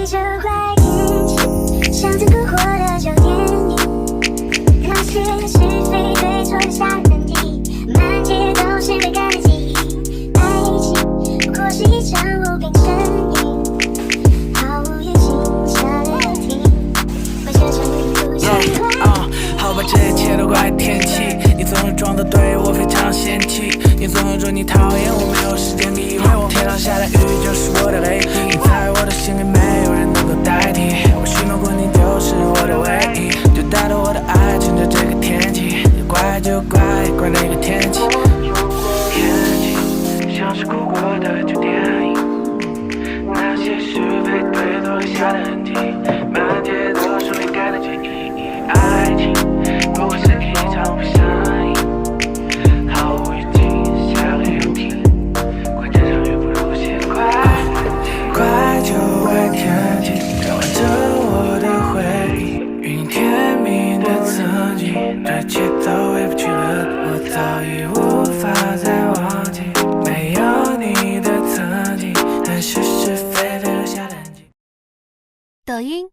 着坏天气，像曾哭过的旧电影，那些是非对错的吓人题，满街都是被改的记忆。爱情不过是一场无病呻吟，毫无预警下的停，为这场雨不想好吧，这一切都怪天气，你总是装的对我非常嫌弃，你总是说你讨厌我没有时间理会我，天上下的雨就是我的泪滴，你在我的心里没有人能够代替，我许诺过你就是我的唯一，就带着我的爱趁着这个天气，要怪就怪那个天气，天气像是哭过的旧电影，那些是非对错留下的痕迹，满街都是被改的记忆，爱情不过是一场不相应，毫无预警下个雨停，怪这场雨不如先怪就怪天气，转换着我的回忆，与你甜蜜的曾经，这一切都回不去了，我早已无法再忘记，没有你的曾经，那是是非的留下的痕迹。抖音、